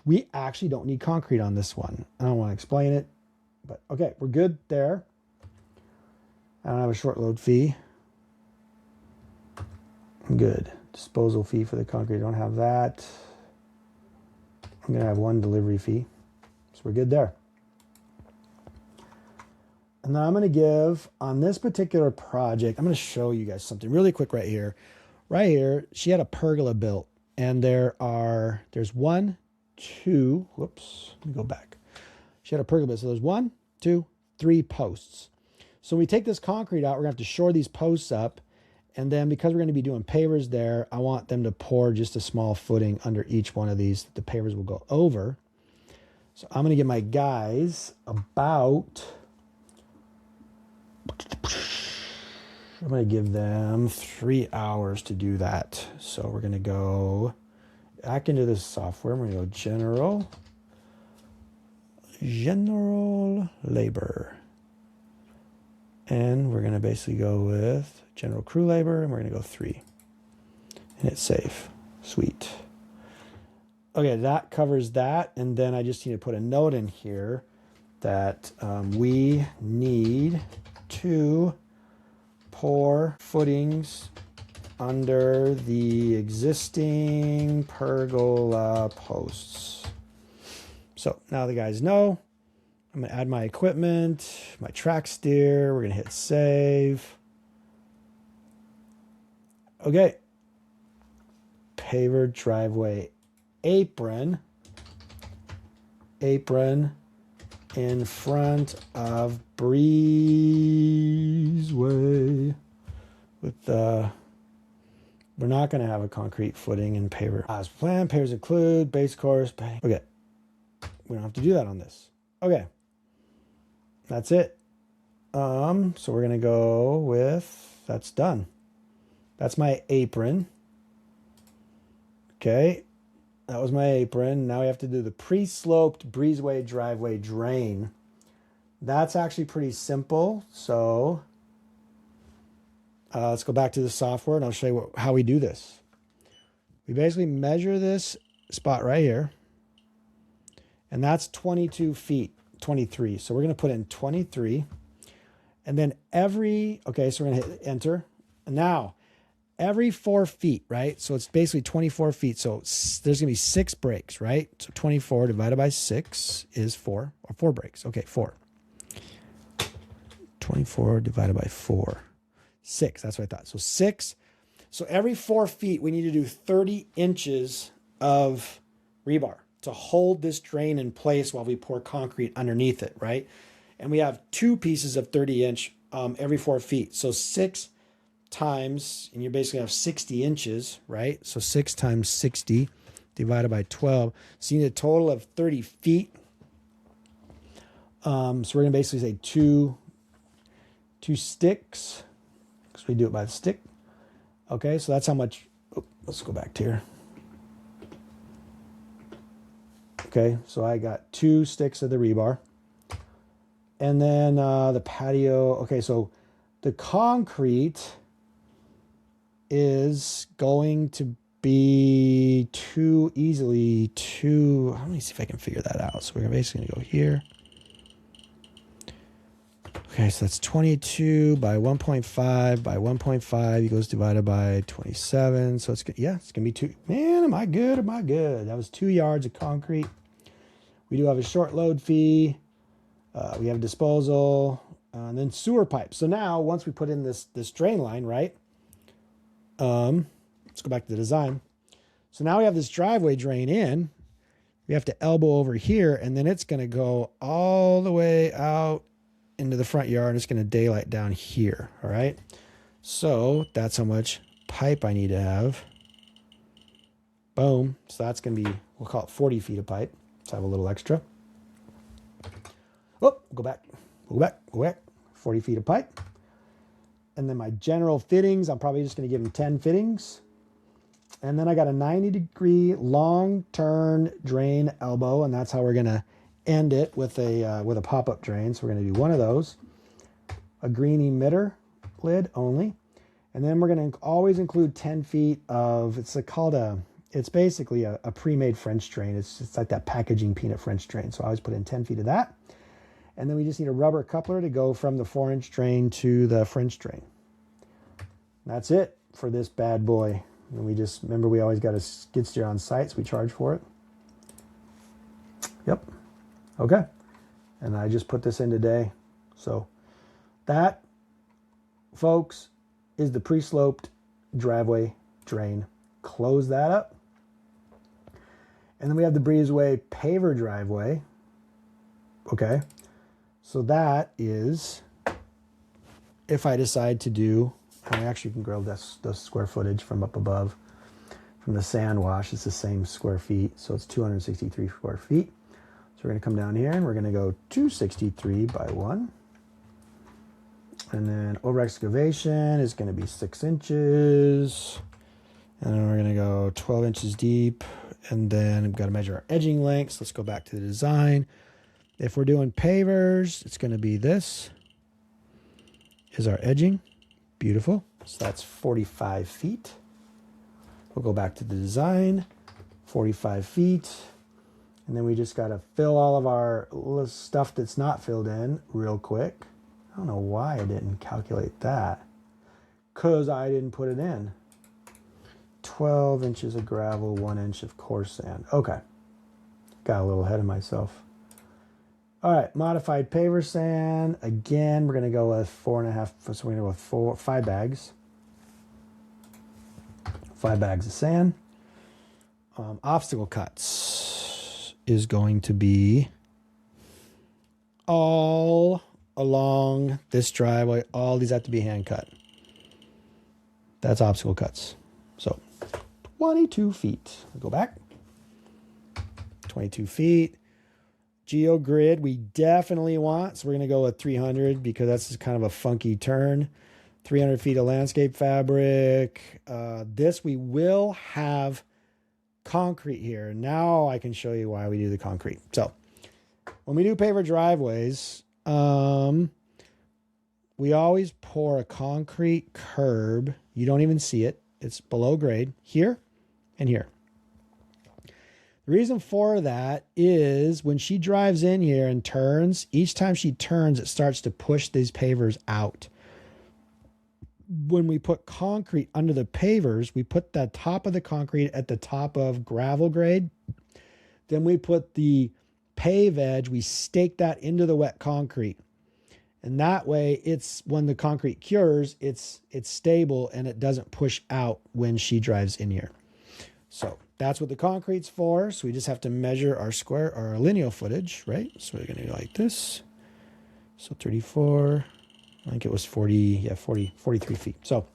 we actually don't need concrete on this one. I don't want to explain it, but okay, we're good there. I don't have a short load fee. I'm good. Disposal fee for the concrete, I don't have that. I'm going to have 1 delivery fee, so we're good there. And then I'm going to give, on this particular project, I'm going to show you guys something really quick right here. right here, she had a pergola built, and there's one, two, whoops, let me go back. She had a pergola built, so there's 1, 2, 3 posts. So when we take this concrete out, we're gonna have to shore these posts up, and then because we're gonna be doing pavers there, I want them to pour just a small footing under each one of these that the pavers will go over. So I'm gonna give my guys about, I'm going to give them 3 hours to do that. So we're going to go back into this software. We're going to go general labor. And we're going to basically go with general crew labor, and we're going to go 3. And hit save. Sweet. Okay, that covers that. And then I just need to put a note in here that we need to pour footings under the existing pergola posts. So now the guys know. I'm going to add my equipment, my track steer. We're going to hit save. Okay. Paver driveway apron. Apron in front of Breezeway. We're not going to have a concrete footing in paver. As planned, pavers include base course. Okay. We don't have to do that on this. Okay. That's it. So we're going to go with, that's done. That's my apron. Okay. That was my apron. Now we have to do the pre-sloped breezeway driveway drain. That's actually pretty simple. So let's go back to the software and I'll show you how we do this. We basically measure this spot right here. And that's 22 feet, 23. So we're going to put in 23. And then okay, so we're going to hit enter. And now, every 4 feet, right? So it's basically 24 feet. So there's going to be 6 breaks, right? So 24 divided by 6 is 4, or 4 breaks. Okay, 4. 24 divided by 4. 6, that's what I thought. So 6. So every 4 feet, we need to do 30 inches of rebar to hold this drain in place while we pour concrete underneath it, right? And we have 2 pieces of 30-inch every 4 feet. So 6 times, and you basically have 60 inches, right? So 6 times 60 divided by 12. So you need a total of 30 feet. So we're going to basically say two sticks, because we do it by the stick. Okay, so that's how much, let's go back to here. Okay, so I got 2 sticks of the rebar. And then the patio, okay, so the concrete is going to be let me see if I can figure that out. So we're basically going to go here. Okay, so that's 22 by 1.5 by 1.5 equals divided by 27. So it's good. Yeah, it's going to be 2. Man, am I good? Am I good? That was 2 yards of concrete. We do have a short load fee. We have disposal, and then sewer pipe. So now, once we put in this drain line, right? Let's go back to the design. So now we have this driveway drain in. We have to elbow over here, and then it's going to go all the way out into the front yard, and it's going to daylight down here, all right? So that's how much pipe I need to have. Boom. So that's going to be, we'll call it 40 feet of pipe. Let's have a little extra. Oh, go back. 40 feet of pipe. And then my general fittings, I'm probably just going to give them 10 fittings. And then I got a 90-degree long turn drain elbow, and that's how we're going to end it with a pop-up drain. So we're going to do one of those. A green emitter lid only. And then we're going to always include 10 feet of, it's basically a pre-made French drain. It's like that packaging peanut French drain. So I always put in 10 feet of that. And then we just need a rubber coupler to go from the 4-inch drain to the French drain. That's it for this bad boy. And remember we always got a skid steer on site, so we charge for it. Yep. Okay. And I just put this in today. So that, folks, is the pre-sloped driveway drain. Close that up. And then we have the Breezeway paver driveway. Okay. So that is, if I decide to do, I actually can grab the square footage from up above. From the Sandwash, it's the same square feet. So it's 263 square feet. So we're going to come down here and we're going to go 263 by 1. And then over excavation is going to be 6 inches. And then we're going to go 12 inches deep. And then we've got to measure our edging lengths. Let's go back to the design. If we're doing pavers, it's going to be this is our edging. Beautiful. So that's 45 feet. We'll go back to the design, 45 feet. And then we just got to fill all of our stuff that's not filled in real quick. I don't know why I didn't calculate that. Because I didn't put it in. 12 inches of gravel, 1 inch of coarse sand. Okay. Got a little ahead of myself. All right, modified paver sand. Again, we're going to go with 4.5. So we're going to go with 5 bags. 5 bags of sand. Obstacle cuts is going to be all along this driveway. All these have to be hand cut. That's obstacle cuts. So 22 feet. We'll go back. 22 feet. Geogrid we definitely want. So we're going to go with 300 because that's kind of a funky turn. 300 feet of landscape fabric. This we will have concrete here. Now I can show you why we do the concrete. So when we do paver driveways, we always pour a concrete curb. You don't even see it. It's below grade here and here. The reason for that is when she drives in here and turns, each time she turns, it starts to push these pavers out. When we put concrete under the pavers, we put the top of the concrete at the top of gravel grade. Then we put the pave edge, we stake that into the wet concrete. And that way, it's when the concrete cures, it's stable and it doesn't push out when she drives in here. So that's what the concrete's for. So we just have to measure our lineal footage, right? So we're going to go like this. So 34, I think it was 43 feet. So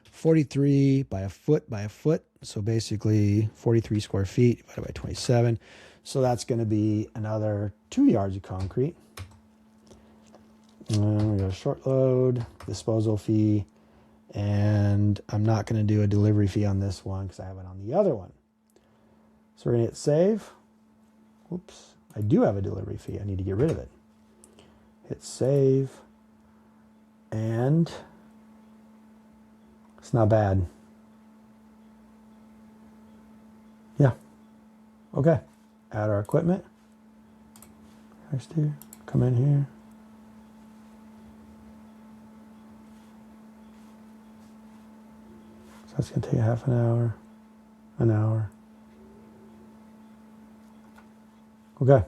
43 by a foot by a foot. So basically 43 square feet divided by 27. So that's going to be another 2 yards of concrete. And we got a short load, disposal fee, and I'm not going to do a delivery fee on this one because I have it on the other one. So we're going to hit save. Oops, I do have a delivery fee. I need to get rid of it. Hit save, and it's not bad. Yeah. Okay. Add our equipment. First here, come in here. That's going to take half an hour. Okay.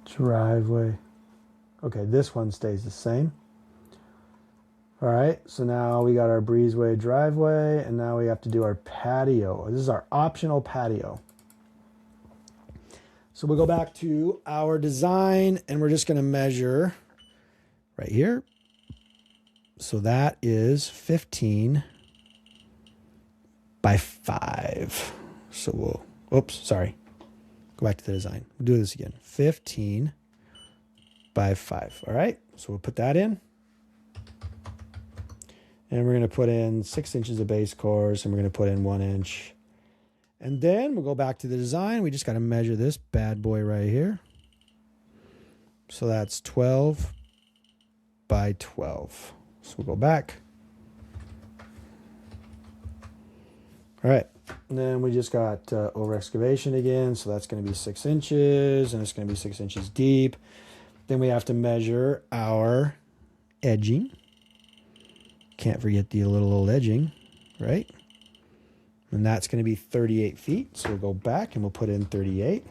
Driveway. Okay, this one stays the same. All right, so now we got our Breezeway driveway, and now we have to do our patio. This is our optional patio. So we'll go back to our design, and we're just going to measure right here. So that is 15 by 5. So we'll, oops, sorry. Go back to the design. We'll do this again. 15 by 5. All right. So we'll put that in. And we're going to put in 6 inches of base course, and we're going to put in 1 inch. And then we'll go back to the design. We just got to measure this bad boy right here. So that's 12 by 12. So we'll go back. All right. And then we just got over excavation again. So that's going to be 6 inches, and it's going to be 6 inches deep. Then we have to measure our edging. Can't forget the little old edging, right? And that's going to be 38 feet. So we'll go back and we'll put in 38.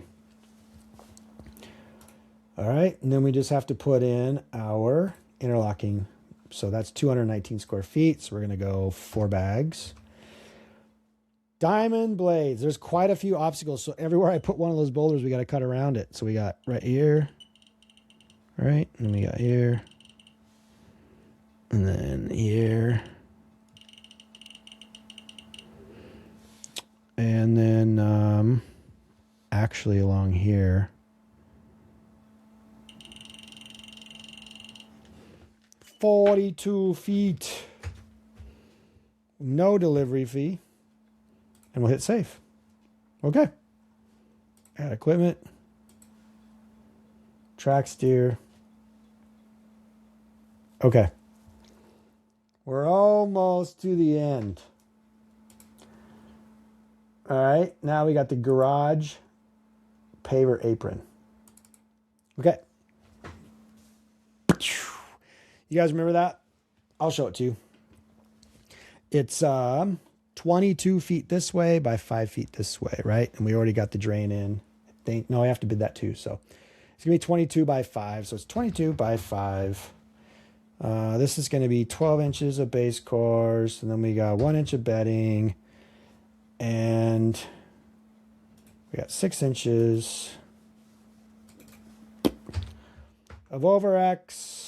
All right. And then we just have to put in our interlocking So that's 219 square feet. So we're going to go 4 bags. Diamond blades. There's quite a few obstacles. So everywhere I put one of those boulders, we got to cut around it. So we got right here. Right. And then we got here. And then here. And then actually along here. 42 feet. No delivery fee. And we'll hit save. Okay. Add equipment. Track steer. Okay. We're almost to the end. All right. Now we got the garage paver apron. Okay. You guys remember that? I'll show it to you. It's 22 feet this way by 5 feet this way, right? And we already got the drain in. I think, no, I have to bid that too. So it's going to be 22 by 5. So it's 22 by 5. This is going to be 12 inches of base course. And then we got 1 inch of bedding. And we got 6 inches of over X.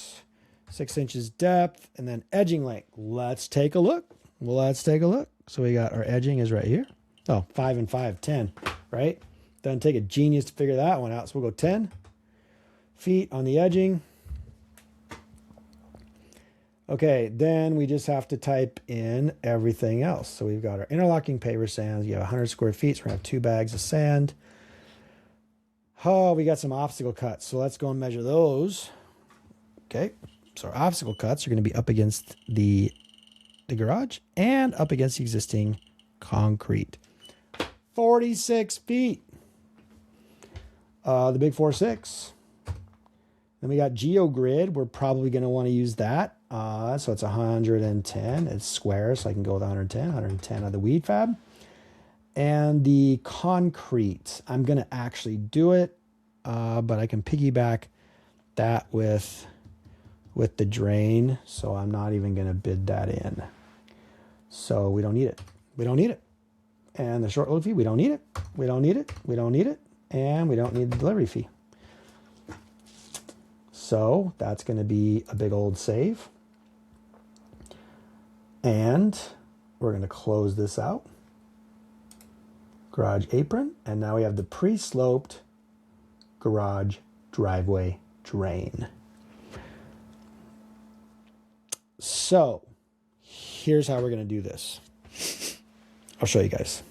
6 inches depth, and then edging length. Let's take a look. Let's take a look. So we got our edging is right here. Oh, 5 and 5, 10, right? Doesn't take a genius to figure that one out. So we'll go 10 feet on the edging. Okay, then we just have to type in everything else. So we've got our interlocking paver sands. You have 100 square feet, so we're going to have 2 bags of sand. Oh, we got some obstacle cuts. So let's go and measure those. Okay. So our obstacle cuts are going to be up against the garage and up against the existing concrete. 46 feet. The big 4.6. Then we got GeoGrid. We're probably going to want to use that. So it's 110. It's square, so I can go with 110. 110 of the weed fab. And the concrete. I'm going to actually do it, but I can piggyback that with the drain, so I'm not even going to bid that in. So we don't need it. We don't need it. And the short load fee, we don't need it. We don't need it. We don't need it. And we don't need the delivery fee. So that's going to be a big old save. And we're going to close this out. Garage apron. And now we have the pre-sloped garage driveway drain. So here's how we're going to do this. I'll show you guys.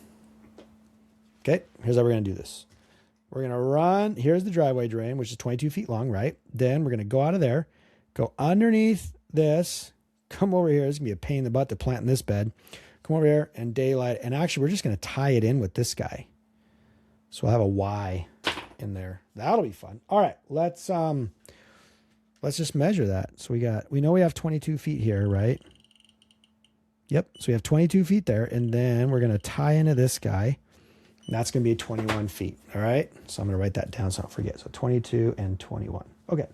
Okay, here's how we're going to do this. We're going to run, here's the driveway drain, which is 22 feet long, right? Then we're going to go out of there, go underneath this, come over here. It's going to be a pain in the butt to plant in this bed. Come over here and daylight. And actually, we're just going to tie it in with this guy. So we'll have a Y in there. That'll be fun. All right, let's just measure that. So we know we have 22 feet here, right? Yep. So we have 22 feet there. And then we're going to tie into this guy. And that's going to be 21 feet. All right. So I'm going to write that down so I don't forget. So 22 and 21. Okay.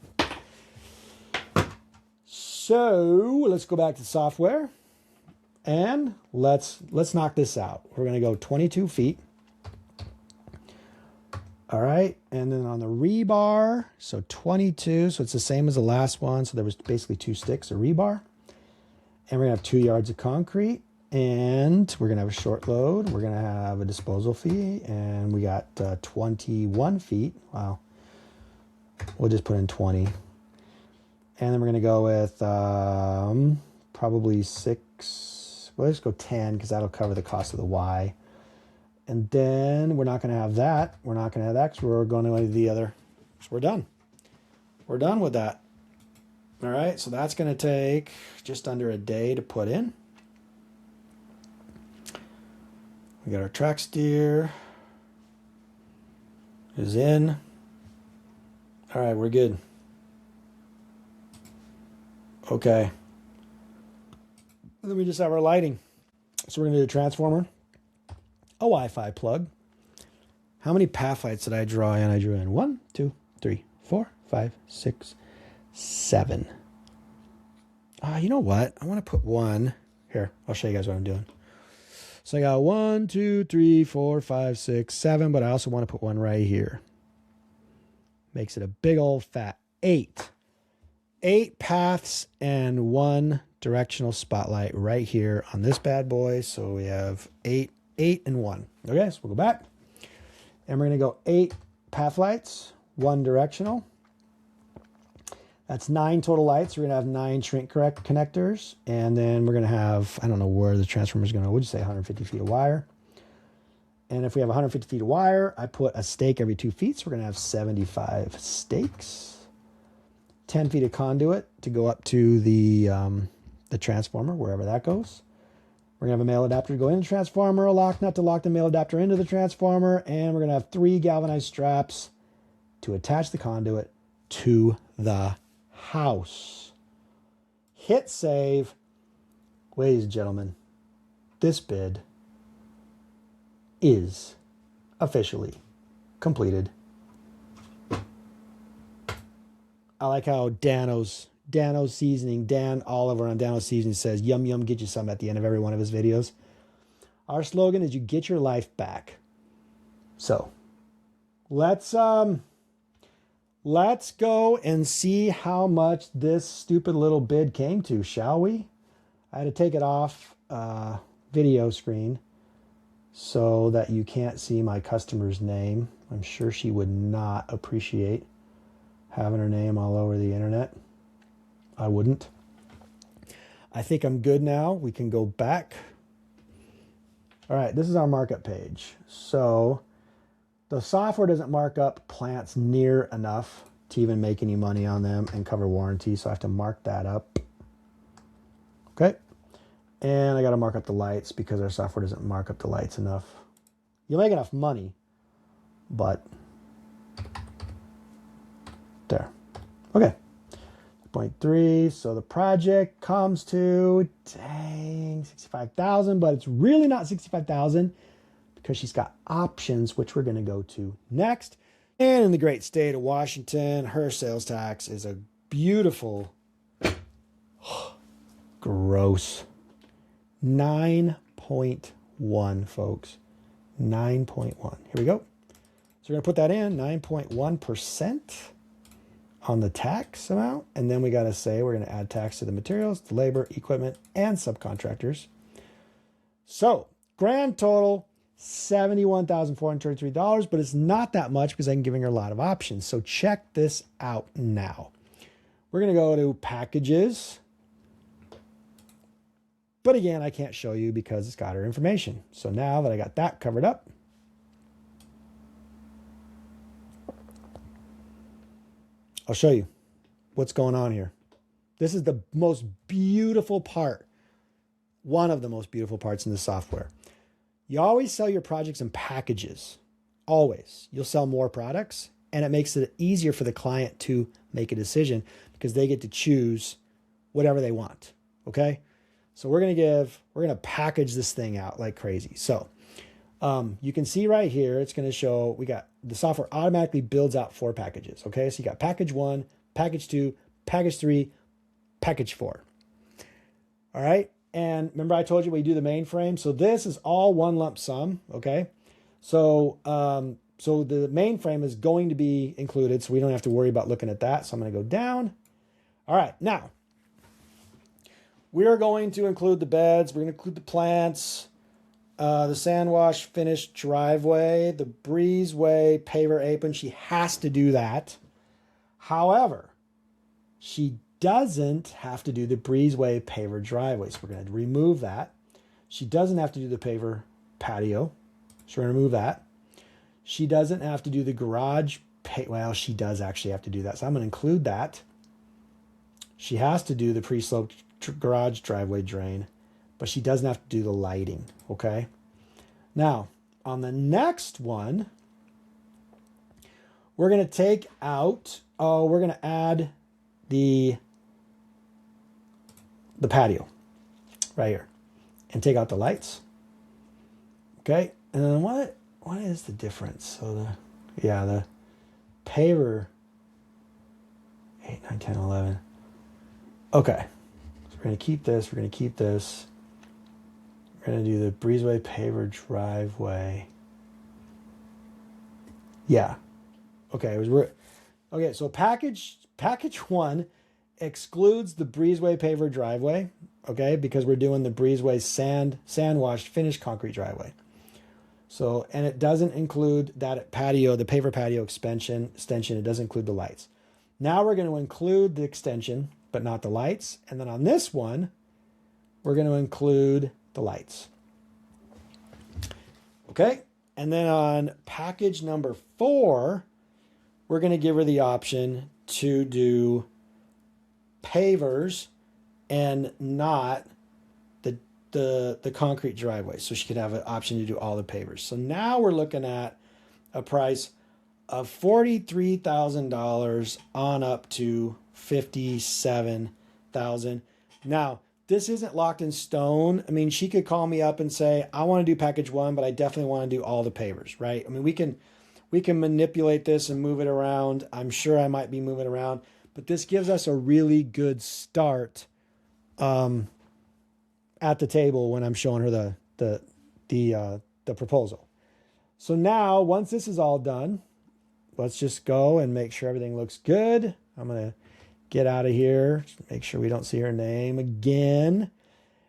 So let's go back to software and let's knock this out. We're going to go 22 feet. All right, and then on the rebar, so 22, so it's the same as the last one. So there was basically 2 sticks of rebar. And we're gonna have 2 yards of concrete, and we're gonna have a short load. We're gonna have a disposal fee, and we got 21 feet. Wow. We'll just put in 20. And then we're gonna go with probably 6, well, let's go 10, because that'll cover the cost of the Y. And then we're not going to have that. We're not going to have that because we're going to do the other. So we're done. We're done with that. All right. So that's going to take just under a day to put in. We got our track steer is in. All right. We're good. Okay. And then we just have our lighting. So we're going to do a transformer. A Wi-Fi plug. How many path lights did I draw in? I drew in 1, 2, 3, 4, 5, 6, 7. You know what? I want to put one here. I'll show you guys what I'm doing. So I got 1, 2, 3, 4, 5, 6, 7, but I also want to put one right here. Makes it a big old fat 8. 8 paths and 1 directional spotlight right here on this bad boy. So we have 8, 8, and 1. Okay, so we'll go back. And we're going to go 8 path lights, 1 directional. That's 9 total lights. We're going to have 9 shrink correct connectors. And then we're going to have, I don't know where the transformer is going to go. We'll just say 150 feet of wire. And if we have 150 feet of wire, I put a stake every 2 feet. So we're going to have 75 stakes. 10 feet of conduit to go up to the transformer, wherever that goes. We're going to have a male adapter to go in the transformer, a lock nut to lock the male adapter into the transformer, and we're going to have 3 galvanized straps to attach the conduit to the house. Hit save. Ladies and gentlemen, this bid is officially completed. I like how Dano's Seasoning, Dan Oliver on Dano's Seasoning says, yum, yum, get you some at the end of every one of his videos. Our slogan is you get your life back. So let's go and see how much this stupid little bid came to, shall we? I had to take it off video screen so that you can't see my customer's name. I'm sure she would not appreciate having her name all over the internet. I wouldn't. I think I'm good now. We can go back. All right, this is our markup page. So the software doesn't mark up plants near enough to even make any money on them and cover warranty. So I have to mark that up. Okay. And I got to mark up the lights because our software doesn't mark up the lights enough. You'll make enough money, but there. Okay. 0.3. So the project comes to, dang, 65,000, but it's really not 65,000 because she's got options, which we're going to go to next. And in the great state of Washington, her sales tax is a beautiful, gross, 9.1, folks. 9.1. Here we go. So we're going to put that in, 9.1% on the tax amount. And then we got to say we're going to add tax to the materials, the labor, equipment, and subcontractors. So grand total, $71,433, but it's not that much because I'm giving her a lot of options. So check this out now. We're going to go to packages. But again, I can't show you because it's got her information. So now that I got that covered up, I'll show you what's going on here. This is the most beautiful part. One of the most beautiful parts in the software. You always sell your projects in packages. Always. You'll sell more products, and it makes it easier for the client to make a decision because they get to choose whatever they want. Okay? So we're going to package this thing out like crazy. So you can see right here, it's going to show the software automatically builds out 4 packages. Okay, so you got package 1, package 2, package 3, package 4. All right, and remember I told you we do the mainframe. So this is all one lump sum. Okay, so so the mainframe is going to be included, so we don't have to worry about looking at that. So I'm going to go down. All right, now we are going to include the beds. We're going to include the plants. The Sandwash finished driveway, the Breezeway paver apron. She has to do that. However, she doesn't have to do the Breezeway paver driveway. So we're going to remove that. She doesn't have to do the paver patio. So we're going to remove that. She doesn't have to do the garage. Well, she does actually have to do that. So I'm going to include that. She has to do the pre-sloped garage driveway drain, but she doesn't have to do the lighting. Okay. Now on the next one, we're going to take out, we're going to add the patio right here and take out the lights. Okay. And then what is the difference? So the paver 8, 9, 10, 11. Okay. So going to keep this. We're going to keep this. We're going to do the Breezeway Paver driveway. Yeah. Okay. Okay. So package one excludes the Breezeway Paver driveway. Okay. Because we're doing the Breezeway sandwashed finished concrete driveway. So, and it doesn't include that patio, the paver patio extension. It doesn't include the lights. Now we're going to include the extension, but not the lights. And then on this one, we're going to include the lights. Okay. And then on package number 4, we're going to give her the option to do pavers and not the concrete driveway. So she could have an option to do all the pavers. So now we're looking at a price of $43,000 on up to $57,000. Now, this isn't locked in stone. I mean, she could call me up and say, I want to do package 1, but I definitely want to do all the pavers, right? I mean, we can manipulate this and move it around. I'm sure I might be moving around, but this gives us a really good start at the table when I'm showing her the proposal. So now, once this is all done, let's just go and make sure everything looks good. I'm going to get out of here, make sure we don't see her name again.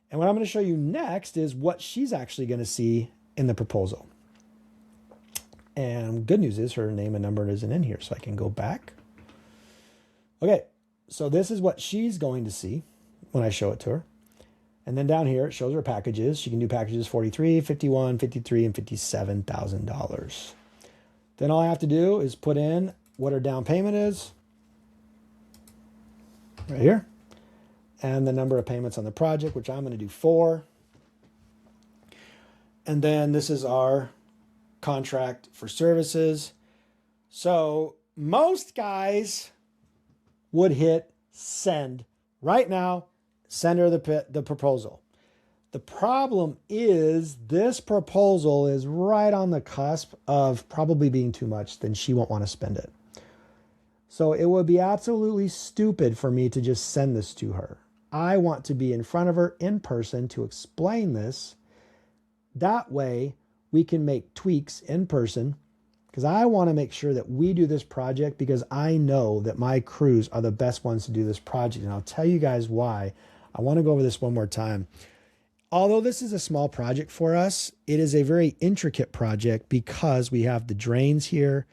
And what I'm going to show you next is what she's actually going to see in the proposal. And good news is her name and number isn't in here, so I can go back. Okay, so this is what she's going to see when I show it to her. And then down here, it shows her packages. She can do packages $43,000, $51,000, $53,000, and $57,000. Then all I have to do is put in what her down payment is, right here, and the number of payments on the project, which I'm going to do 4. And then this is our contract for services. So most guys would hit send right now. Send her the proposal. The problem is this proposal is right on the cusp of probably being too much, then she won't want to spend it. So it would be absolutely stupid for me to just send this to her. I want to be in front of her in person to explain this. That way we can make tweaks in person, because I want to make sure that we do this project, because I know that my crews are the best ones to do this project. And I'll tell you guys why. I want to go over this one more time. Although this is a small project for us, it is a very intricate project because we have the drains here.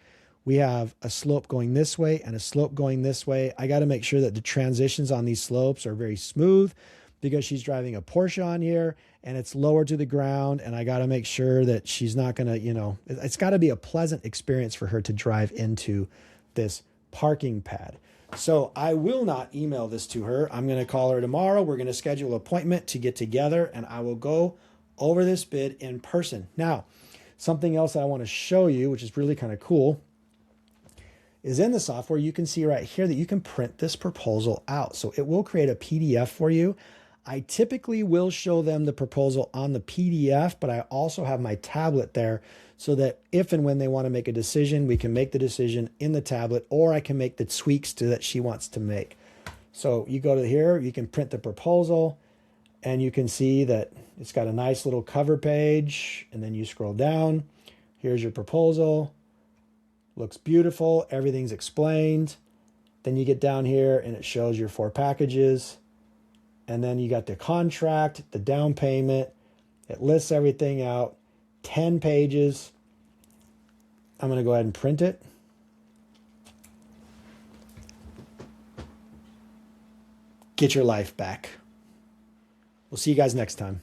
We have a slope going this way and a slope going this way. I got to make sure that the transitions on these slopes are very smooth, because she's driving a Porsche on here and it's lower to the ground. And I got to make sure that she's not going to, it's got to be a pleasant experience for her to drive into this parking pad. So I will not email this to her. I'm going to call her tomorrow. We're going to schedule an appointment to get together, and I will go over this bid in person. Now, something else that I want to show you, which is really kind of cool, is in the software, you can see right here that you can print this proposal out. So it will create a PDF for you. I typically will show them the proposal on the PDF, but I also have my tablet there so that if and when they want to make a decision, we can make the decision in the tablet, or I can make the tweaks that she wants to make. So you go to here, you can print the proposal, and you can see that it's got a nice little cover page, and then you scroll down. Here's your proposal. Looks beautiful. Everything's explained. Then you get down here and it shows your 4 packages. And then you got the contract, the down payment. It lists everything out. 10 pages. I'm going to go ahead and print it. Get your life back. We'll see you guys next time.